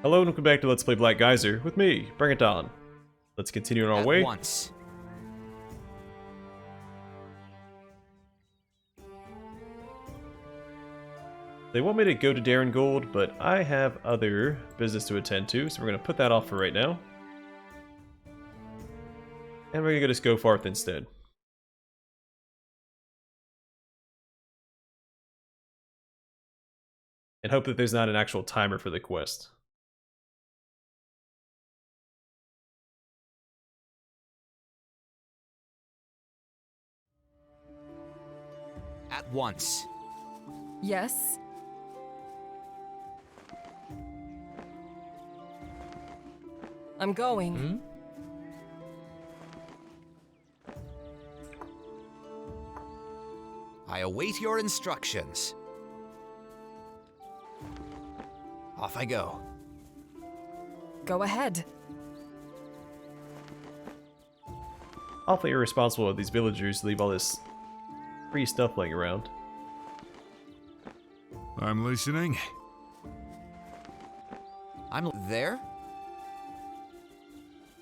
Hello and welcome back to Let's Play Black Geyser with me, Bring It On. Let's continue on our way. Once. They want me to go to Deron-Guld, but I have other business to attend to, so we're going to put that off for right now. And we're going to go to Schofarth instead. And hope that there's not an actual timer for the quest. At once. Yes? I'm going. I await your instructions. Off I go. Go ahead. Awfully irresponsible of these villagers to leave all this free stuff laying around. I'm listening. I'm there?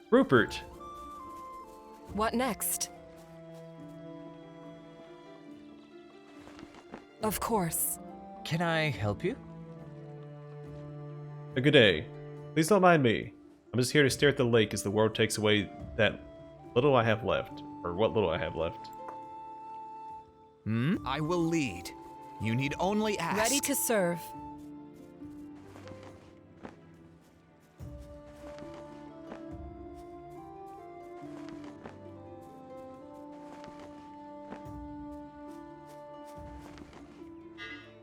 Rupert! What next? Of course. Can I help you? A good day. Please don't mind me. I'm just here to stare at the lake as the world takes away that little I have left. Or what little I have left. I will lead. You need only ask. Ready to serve.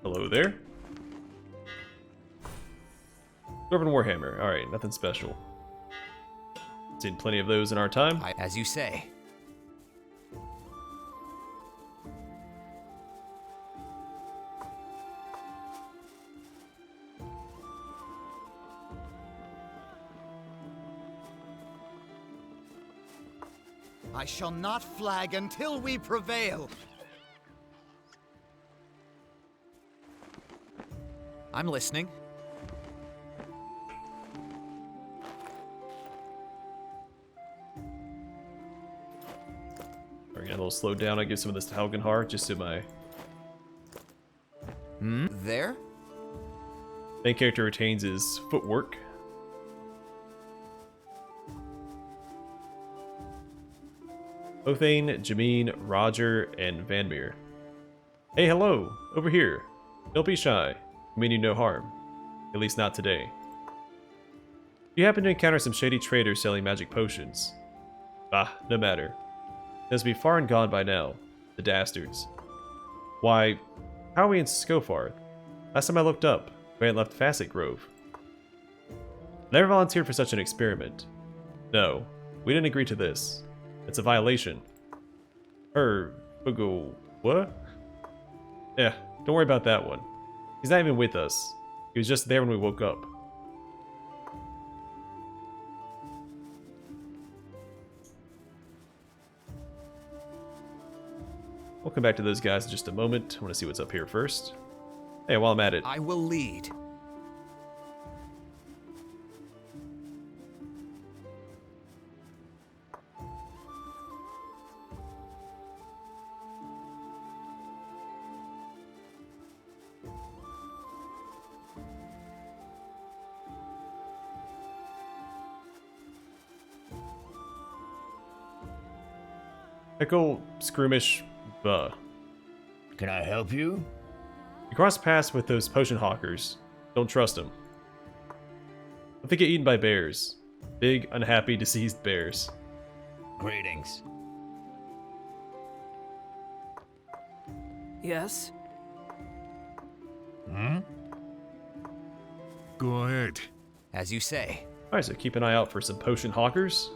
Hello there. Dwarven Warhammer. Alright, nothing special. Seen plenty of those in our time. As you say. I shall not flag until we prevail. I'm listening. We're getting a little slowed down. I give some of this to Helgenhar just so my There? main character retains his footwork. Othane, Jameen, Roger, and Vanmir. Hey, hello! Over here. Don't be shy. I mean you no harm. At least not today. You happen to encounter some shady traders selling magic potions. Ah, no matter. They must be far and gone by now. The dastards. Why, how are we in Schofarth? Last time I looked up, we had left Facet Grove. Never volunteered for such an experiment. No, we didn't agree to this. It's a violation. Boogle, what? Yeah, don't worry about that one. He's not even with us. He was just there when we woke up. We'll come back to those guys in just a moment. I want to see what's up here first. Hey, while I'm at it. I will lead. Pickle, Skirmish, buh. Can I help you? You cross paths with those potion hawkers. Don't trust them. If they get eaten by bears. Big, unhappy, deceased bears. Greetings. Yes? Go ahead. As you say. Alright, so keep an eye out for some potion hawkers.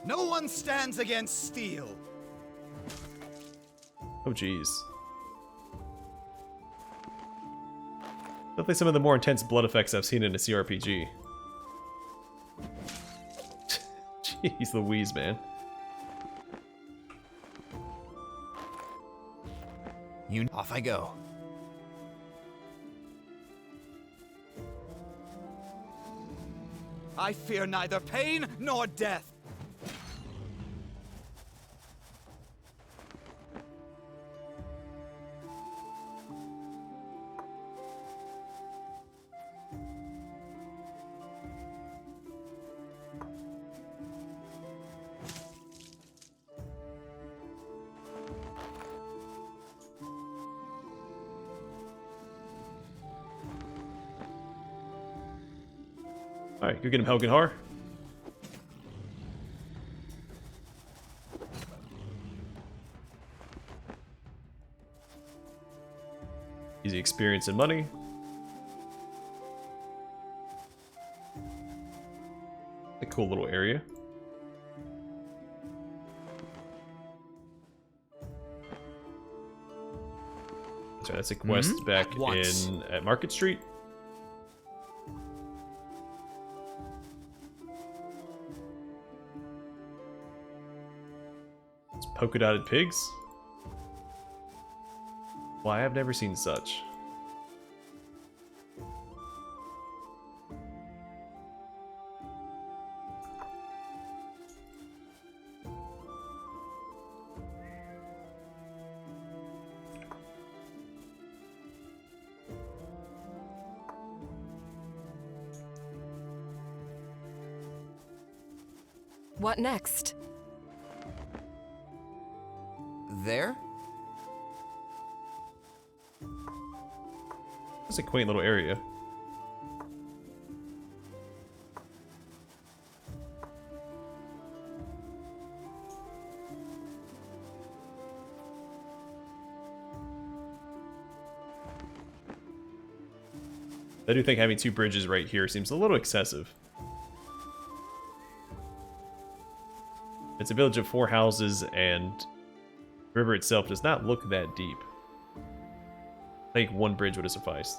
No one stands against steel. Oh jeez. Definitely some of the more intense blood effects I've seen in a CRPG. Jeez Louise, man. Off I go. I fear neither pain nor death. Alright, go get him, Helgen Har. Easy experience and money. A cool little area. That's right, that's a quest back at Market Street. It's polka dotted pigs. Why, I've never seen such. What next? There? It's a quaint little area. I do think having two bridges right here seems a little excessive. It's a village of 4 houses, and the river itself does not look that deep. I think one bridge would have sufficed.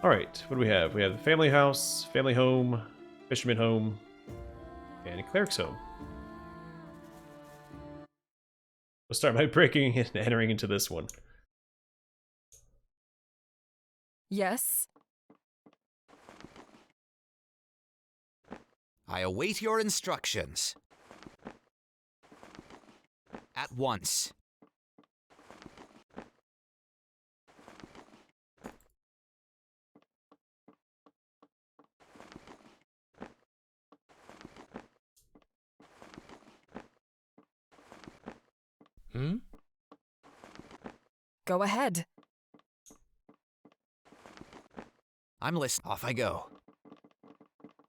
Alright, what do we have? We have the family house, family home, fisherman home, and a cleric's home. We'll start by breaking and entering into this one. Yes? I await your instructions. At once. Go ahead. I'm listening. Off I go.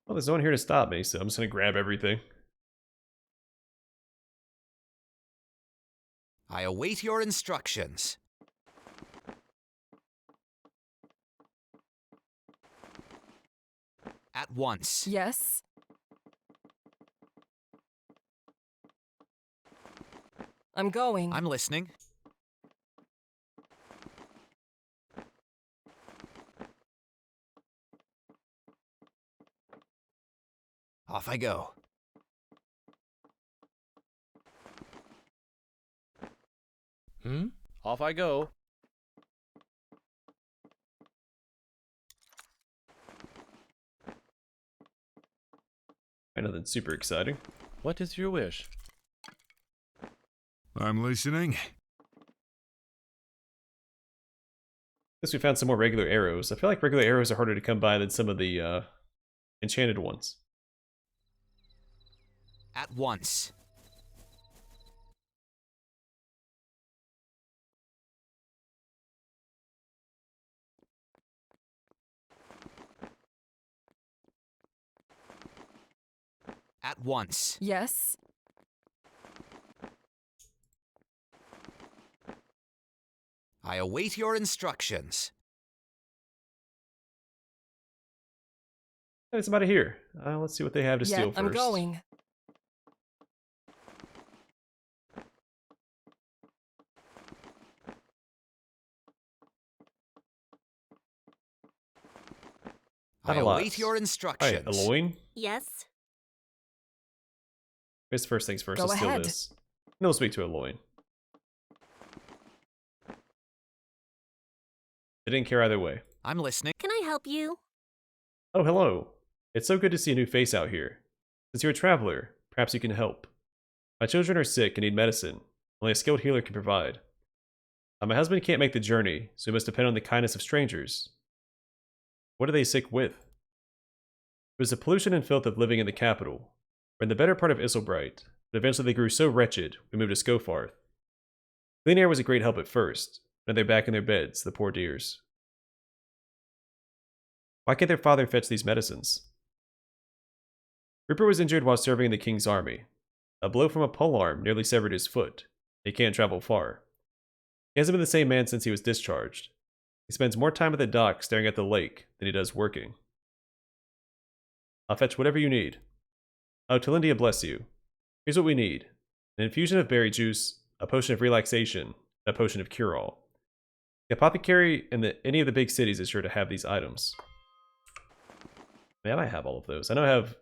Well, there's no one here to stop me, so I'm just gonna grab everything. I await your instructions. At once. Yes? I'm going. I'm listening. Off I go. Off I go. Nothing super exciting. What is your wish? I'm listening. Guess we found some more regular arrows. I feel like regular arrows are harder to come by than some of the enchanted ones. At once. At once. Yes? I await your instructions. Hey, somebody here. Let's see what they have to steal first. I'm going. I Not a lot. await your Alright, instructions. a loin. Yes? Guess first things first, Go let's steal ahead. this. And then we'll speak to Aloy. They didn't care either way. I'm listening. Can I help you? Oh, hello. It's so good to see a new face out here. Since you're a traveler, perhaps you can help. My children are sick and need medicine. Only a skilled healer can provide. My husband can't make the journey, so he must depend on the kindness of strangers. What are they sick with? It was the pollution and filth of living in the capital. We're in the better part of Isilmerald, but eventually they grew so wretched, we moved to Schofarth. Clean air was a great help at first. Now they're back in their beds, the poor dears. Why can't their father fetch these medicines? Rupert was injured while serving in the king's army. A blow from a polearm nearly severed his foot. He can't travel far. He hasn't been the same man since he was discharged. He spends more time at the dock staring at the lake than he does working. I'll fetch whatever you need. Oh, Talindia bless you. Here's what we need. An infusion of berry juice, a potion of relaxation, and a potion of cure-all. The apothecary in any of the big cities is sure to have these items. I might have all of those. I know I have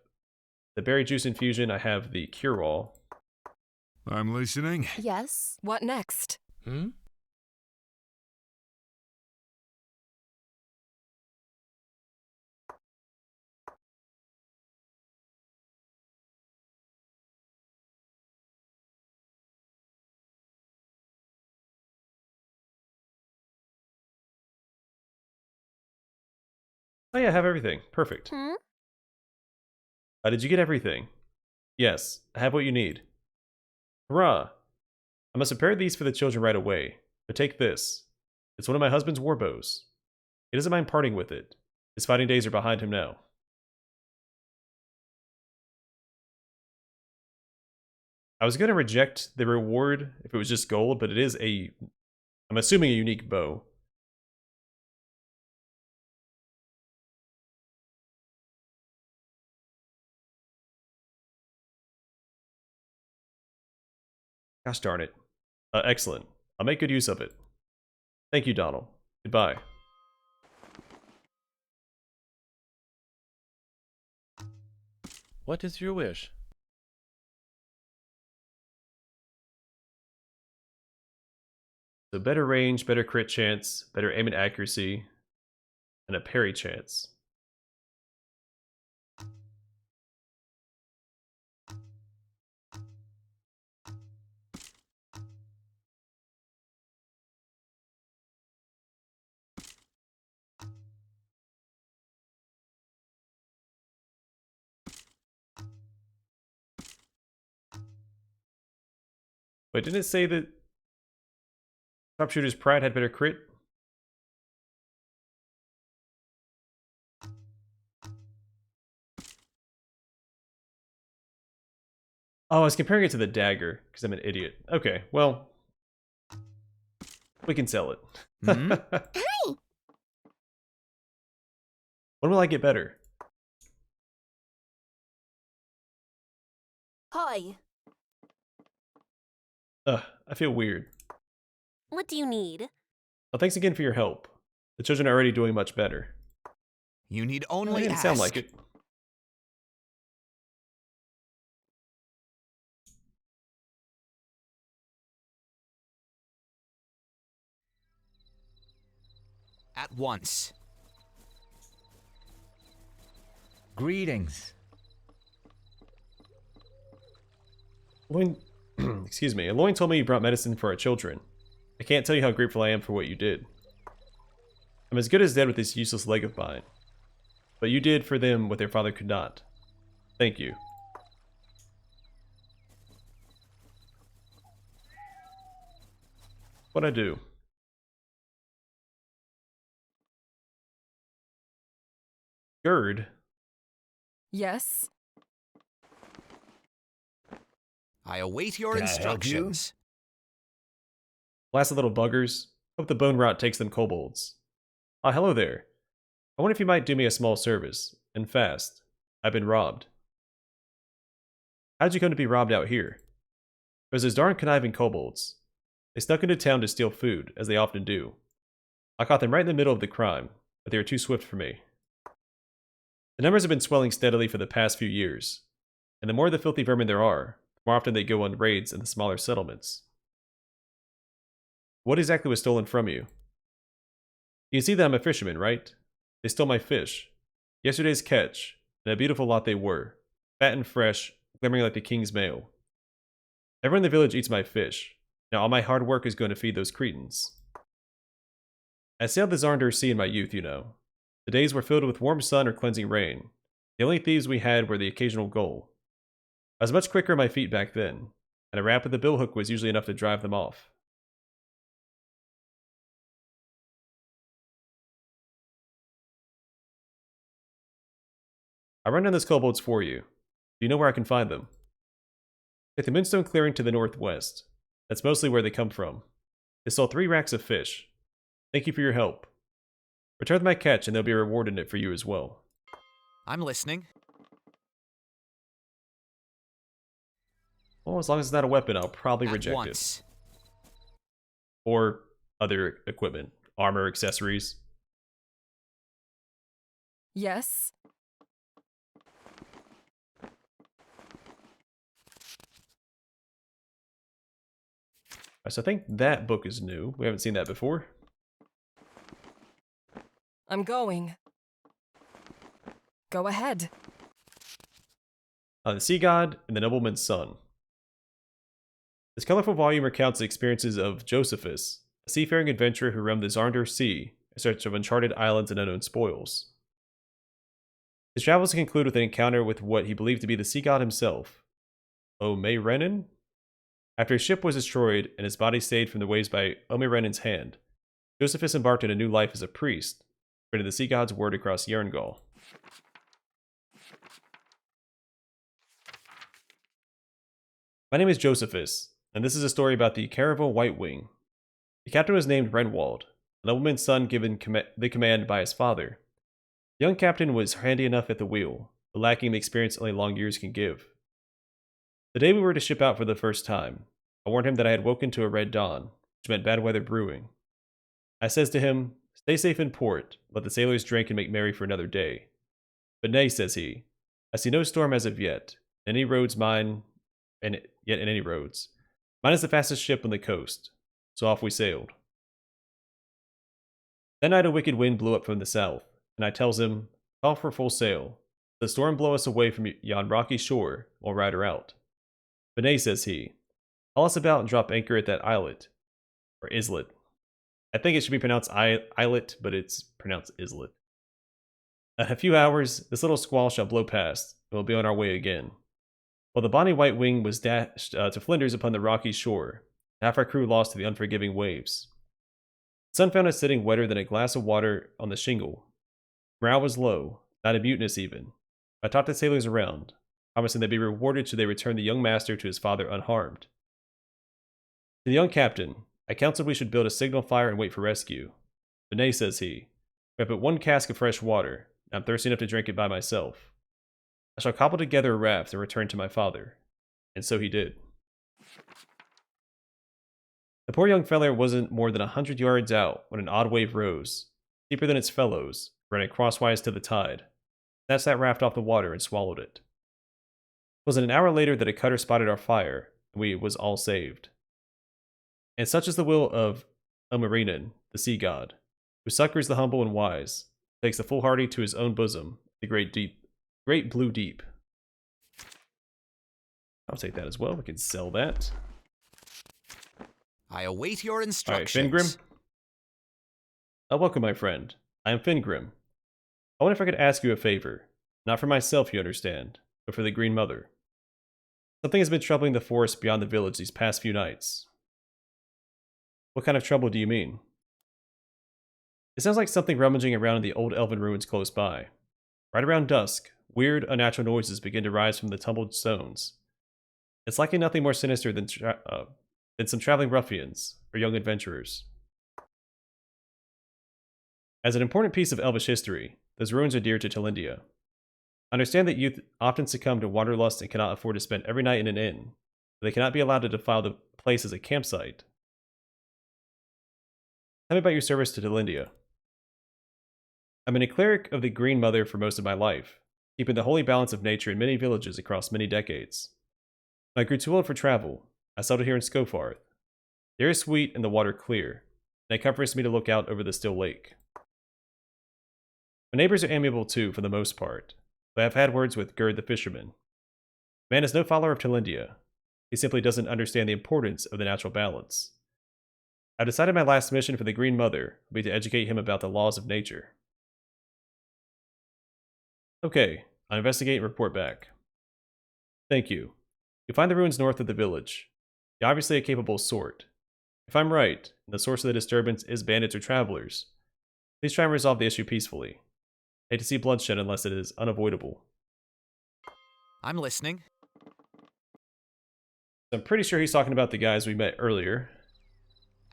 the berry juice infusion, I have the cure-all. I'm listening. Yes. What next? Hmm? Oh yeah, I have everything. Perfect. Hmm? Did you get everything? Yes, I have what you need. Hurrah! I must prepare these for the children right away, but take this. It's one of my husband's war bows. He doesn't mind parting with it. His fighting days are behind him now. I was going to reject the reward if it was just gold, but it is I'm assuming a unique bow. Gosh darn it. Excellent. I'll make good use of it. Thank you, Donald. Goodbye. What is your wish? So better range, better crit chance, better aim and accuracy, and a parry chance. Wait, didn't it say that Sharpshooter's Pride had better crit? Oh, I was comparing it to the dagger, because I'm an idiot. Okay, well, we can sell it. Hmm? When will I get better? Hi. I feel weird. What do you need? Well, thanks again for your help. The children are already doing much better. You need Well, it only didn't ask. sound like it. At once. Greetings. Aloy, excuse me. Aloy told me you brought medicine for our children. I can't tell you how grateful I am for what you did. I'm as good as dead with this useless leg of mine. But you did for them what their father could not. Thank you. What'd I do? Gerd? Yes. I await your Can I help you? instructions. Blasted little buggers. Hope the bone rot takes them kobolds. Ah, hello there. I wonder if you might do me a small service, and fast. I've been robbed. How'd you come to be robbed out here? There's those darn conniving kobolds. They snuck into town to steal food, as they often do. I caught them right in the middle of the crime, but they were too swift for me. The numbers have been swelling steadily for the past few years, and the more of the filthy vermin there are, More often they go on raids in the smaller settlements. What exactly was stolen from you? You can see that I'm a fisherman, right? They stole my fish. Yesterday's catch, and a beautiful lot they were. Fat and fresh, glimmering like the king's mail. Everyone in the village eats my fish. Now all my hard work is going to feed those cretins. I sailed the Zarndar Sea in my youth, you know. The days were filled with warm sun or cleansing rain. The only thieves we had were the occasional gull. I was much quicker on my feet back then, and a rap with the billhook was usually enough to drive them off. I'll run down those kobolds for you. Do you know where I can find them? Take the Moonstone clearing to the northwest. That's mostly where they come from. They stole 3 racks of fish. Thank you for your help. Return my catch and there'll be a reward in it for you as well. I'm listening. Well, as long as it's not a weapon, I'll probably At reject once. it. Or other equipment. Armor, accessories. Yes. So I think that book is new. We haven't seen that before. I'm going. Go ahead. The Sea God and the Nobleman's Son. This colorful volume recounts the experiences of Josephus, a seafaring adventurer who roamed the Zarndar Sea in search of uncharted islands and unknown spoils. His travels conclude with an encounter with what he believed to be the Sea God himself, Omerenin. After his ship was destroyed and his body saved from the waves by Omerenin's hand, Josephus embarked on a new life as a priest, spreading the Sea God's word across Deron-Guld. My name is Josephus, and this is a story about the Caravel White Wing. The captain was named Renwald, a nobleman's son given the command by his father. The young captain was handy enough at the wheel, but lacking the experience only long years can give. The day we were to ship out for the first time, I warned him that I had woken to a red dawn, which meant bad weather brewing. I says to him, "Stay safe in port, let the sailors drink and make merry for another day." But nay, says he, I see no storm as of yet, and any roads mine, and yet in any roads. Mine is the fastest ship on the coast, so off we sailed. That night a wicked wind blew up from the south, and I tells him, call for full sail. The storm blow us away from yon rocky shore, we'll ride her out. But nay, says he, haul us about and drop anchor at that islet, or islet. I think it should be pronounced islet, but it's pronounced islet. In a few hours, this little squall shall blow past, and we'll be on our way again. Well, the bonny white wing was dashed to flinders upon the rocky shore, and half our crew lost to the unforgiving waves. The sun found us sitting wetter than a glass of water on the shingle. Morale was low, not a mutinous even. I talked the sailors around, promising they'd be rewarded should they return the young master to his father unharmed. To the young captain, I counseled we should build a signal fire and wait for rescue. But nay, says he, we have but 1 cask of fresh water, and I'm thirsty enough to drink it by myself. I shall cobble together a raft and return to my father. And so he did. The poor young feller wasn't more than 100 yards out when an odd wave rose, deeper than its fellows, running crosswise to the tide, snatched that raft off the water and swallowed it. It wasn't an hour later that a cutter spotted our fire, and we was all saved. And such is the will of Omerenin, the sea god, who succors the humble and wise, takes the foolhardy to his own bosom, the great blue deep. I'll take that as well. We can sell that. I await your Alright, instructions. Fingrim. Welcome, my friend. I am Fingrim. I wonder if I could ask you a favor. Not for myself, you understand, but for the Green Mother. Something has been troubling the forest beyond the village these past few nights. What kind of trouble do you mean? It sounds like something rummaging around in the old elven ruins close by. Right around dusk, weird, unnatural noises begin to rise from the tumbled stones. It's likely nothing more sinister than some traveling ruffians or young adventurers. As an important piece of elvish history, those ruins are dear to Telindia. I understand that youth often succumb to wanderlust and cannot afford to spend every night in an inn, but they cannot be allowed to defile the place as a campsite. Tell me about your service to Telindia. I've been a cleric of the Green Mother for most of my life, keeping the holy balance of nature in many villages across many decades. I grew too old for travel. I settled here in Scofarth. The air is sweet and the water clear, and it comforts me to look out over the still lake. My neighbors are amiable too, for the most part, but I have had words with Gerd the fisherman. Man is no follower of Telindia. He simply doesn't understand the importance of the natural balance. I decided my last mission for the Green Mother would be to educate him about the laws of nature. Okay, I'll investigate and report back. Thank you. You'll find the ruins north of the village. You're obviously a capable sort. If I'm right, and the source of the disturbance is bandits or travelers, please try and resolve the issue peacefully. I hate to see bloodshed unless it is unavoidable. I'm listening. I'm pretty sure he's talking about the guys we met earlier.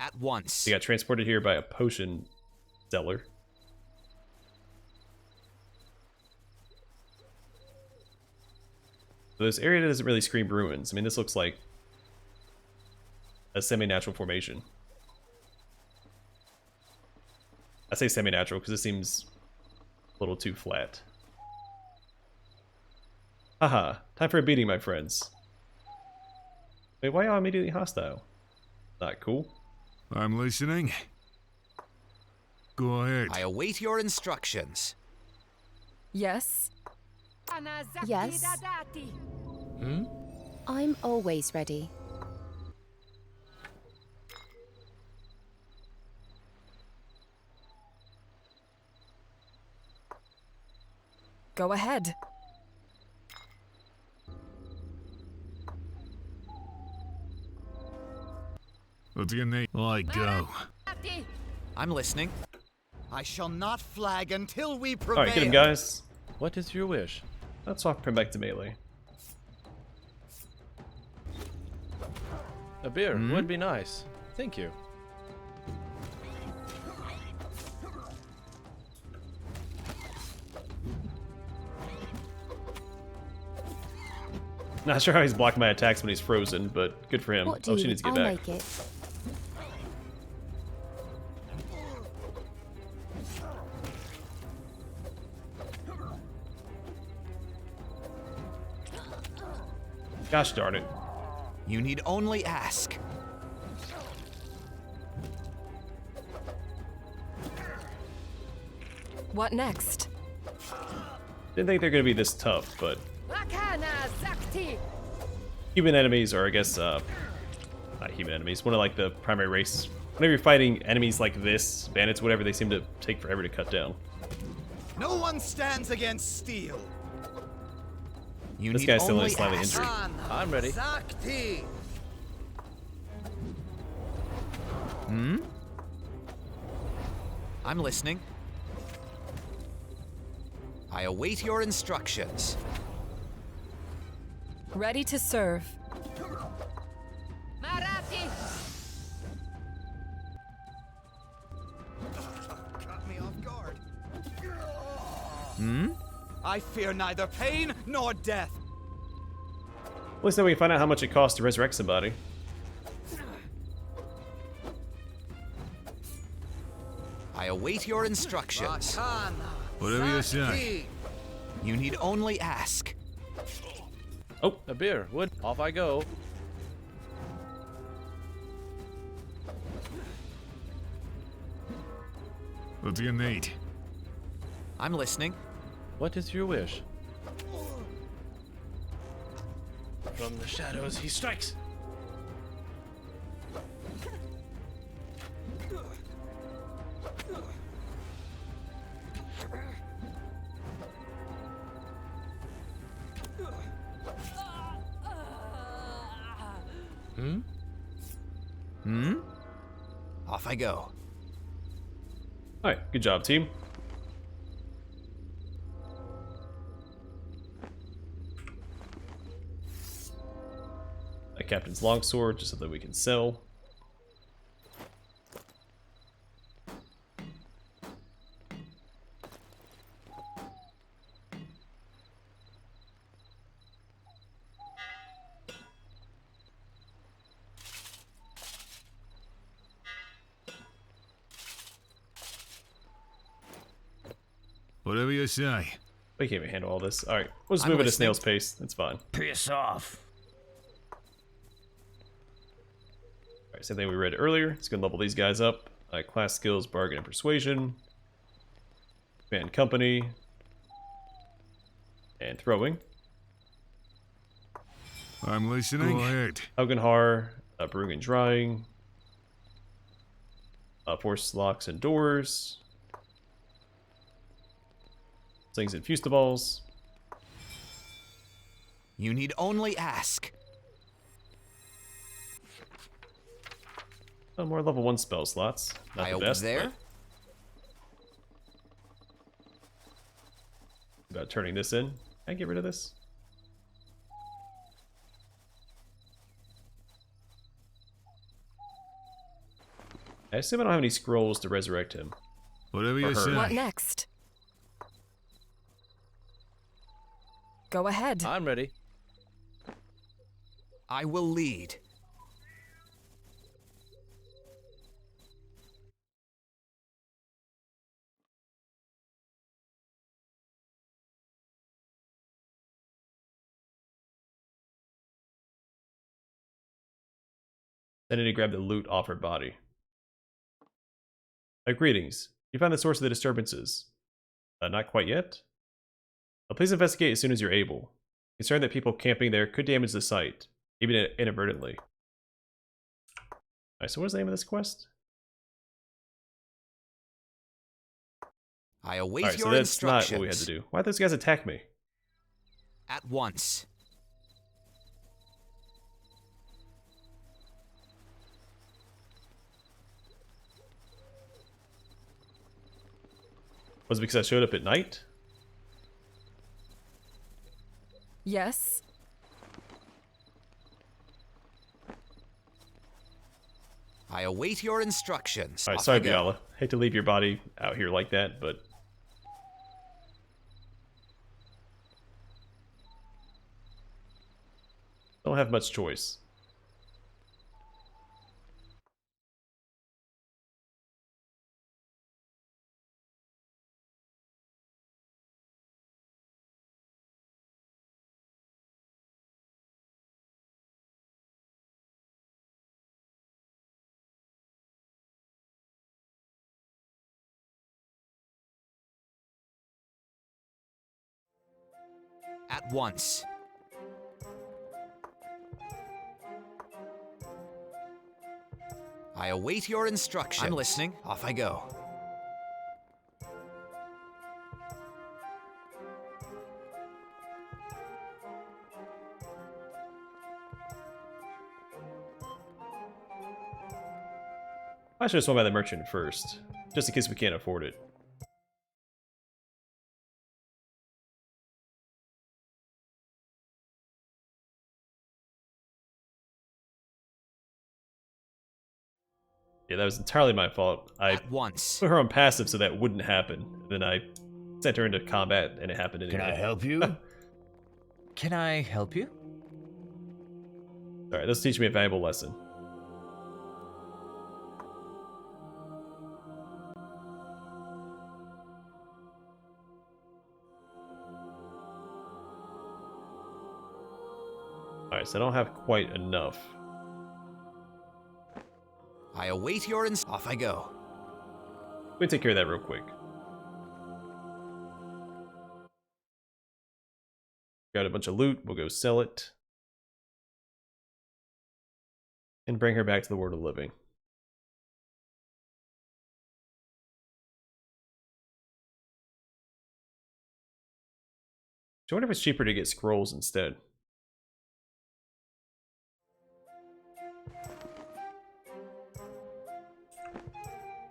At once. They got transported here by a potion seller. So this area doesn't really scream ruins. I mean, this looks like a semi-natural formation. I say semi-natural because it seems a little too flat. Haha, time for a beating, my friends. Wait, why y'all immediately hostile? Not cool. I'm listening. Go ahead. I await your instructions. Yes? Yes. Hmm? I'm always ready. Go ahead. What's your name? I go. I'm listening. I shall not flag until we prevail. Alright, get him, guys. What is your wish? Let's swap him back to melee. A beer would be nice. Thank you. Not sure how he's blocking my attacks when he's frozen, but good for him. What do Oh, you she needs to get I'll back. make it. Gosh darn it. You need only ask. What next? Didn't think they're gonna be this tough, but human enemies, or I guess not human enemies, one of like the primary race. Whenever you're fighting enemies like this, bandits, whatever, they seem to take forever to cut down. No one stands against steel. You This need guy's still only only slightly ask. injured. I'm ready. I'm listening. I await your instructions. Ready to serve. Caught me off guard. I fear neither pain nor death. At least then we can find out how much it costs to resurrect somebody. I await your instructions. Whatever you say. You need only ask. Oh, A beer would. Off I go. What's your need? I'm listening. What is your wish? From the shadows he strikes. Off I go. alright, good job, team. A captain's longsword, just so that we can sell. Whatever you say. We can't even handle all this. Alright, we'll just I'm move at a listening. snail's pace. That's fine. Piss off. Alright, same thing we read earlier. It's going to level these guys up. Class skills, bargain and persuasion. Command company. And throwing. I'm listening. Go ahead. Augenhar, brewing and drying. Force locks and doors. Slings and fustaballs. You need only ask. More level 1 spell slots. Not the best, there. but about turning this in. Can I get rid of this? I assume I don't have any scrolls to resurrect him. Whatever Or you her. say. What next? Go ahead. I'm ready. I will lead. I need to grab the loot offered body. Greetings. You found the source of the disturbances. Not quite yet? Please investigate as soon as you're able. Concerned that people camping there could damage the site, even inadvertently. Alright, so what's the name of this quest? I await Alright, your so that's instructions. not what we had to do. Why did those guys attack me? At once. Was it because I showed up at night? Yes. I await your instructions. Alright, Off sorry I go. Biala. Hate to leave your body out here like that, but... don't have much choice. At once. I await your instructions. I'm listening. Off I go. I should have swung by the merchant first, just in case we can't afford it. Yeah, that was entirely my fault. I At once. put her on passive so that wouldn't happen. Then I sent her into combat and it happened anyway. Can I help you? Can I help you? Alright, this teach me a valuable lesson. Alright, so I don't have quite enough. I await your Off I go. Let me take care of that real quick. Got a bunch of loot, we'll go sell it. And bring her back to the world of living. I wonder if it's cheaper to get scrolls instead.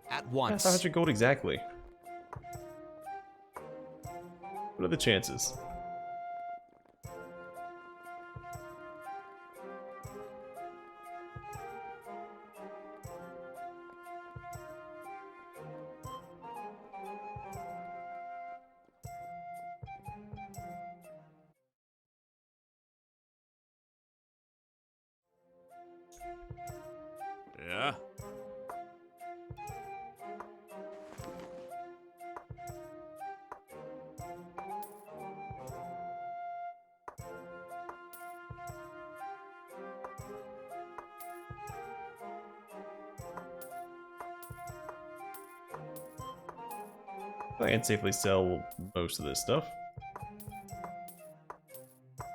At Yeah, once. 500 gold exactly. What are the chances? Yeah? I can safely sell most of this stuff. I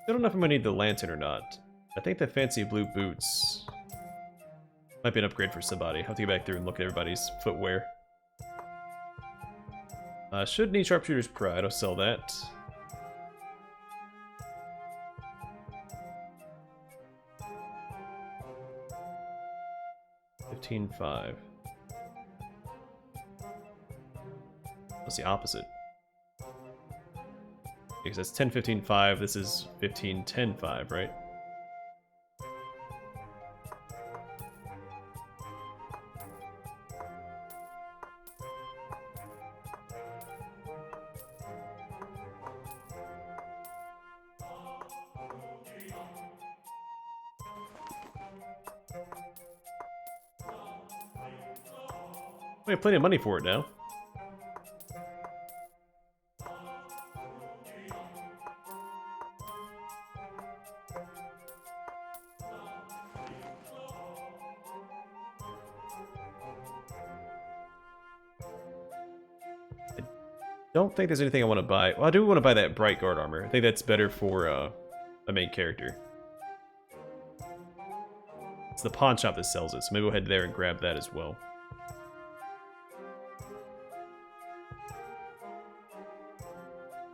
don't know if I'm gonna need the lantern or not. I think the fancy blue boots might be an upgrade for somebody. I'll have to get back through and look at everybody's footwear. Should need sharpshooter's pride. I'll sell that. $15.5. What's the opposite? Because that's 10-15-5. This is 15-10-5, right? We have plenty of money for it now. I don't think there's anything I want to buy. Well, I do want to buy that bright guard armor. I think that's better for a main character. It's the pawn shop that sells it, so maybe we'll head there and grab that as well.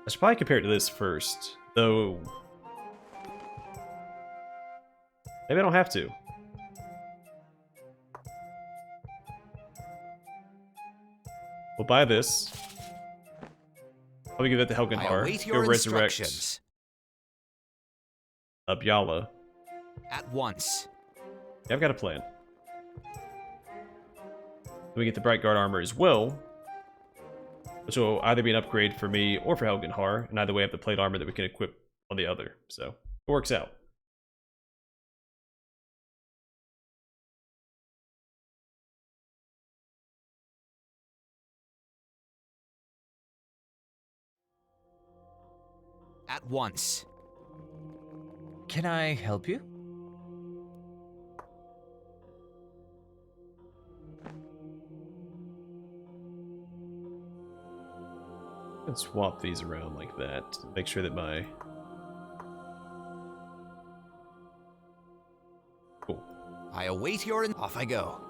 I should probably compare it to this first, though. Maybe I don't have to. We'll buy this. Probably give that to I Helgenhar. await Go your resurrect instructions. Byala. At once. Yeah, I've got a plan. We get the bright guard armor as well, which will either be an upgrade for me or for Helgenhar, and either way I have the plate armor that we can equip on the other, so it works out. At once. Can I help you? And swap these around like that. Make sure that my... Cool. I await your off I go.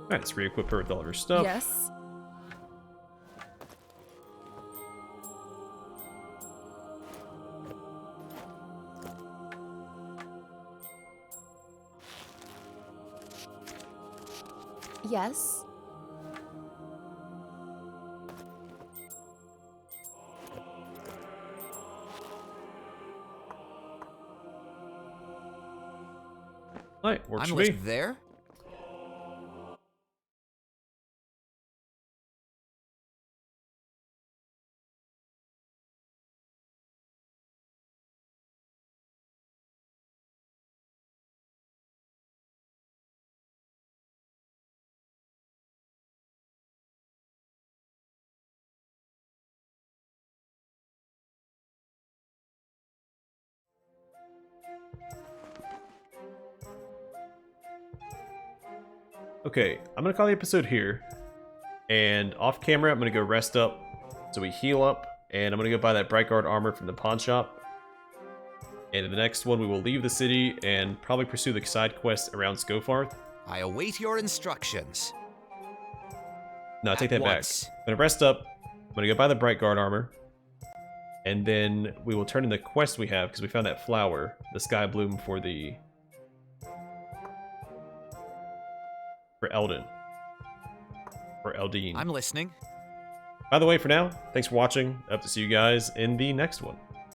Alright, let's re-equip her with all of her stuff. Yes. Yes. Alright, works I'm for me. listed there. Okay, I'm gonna call the episode here. And off camera, I'm gonna go rest up so we heal up. And I'm gonna go buy that bright guard armor from the pawn shop. And in the next one, we will leave the city and probably pursue the side quest around Scofarth. I await your instructions. No, I take At that once. back. I'm gonna rest up. I'm gonna go buy the bright guard armor. And then we will turn in the quest we have, because we found that flower, the sky bloom for the... for Eldin. Or Eldine. I'm listening. By the way, for now, thanks for watching. I hope to see you guys in the next one.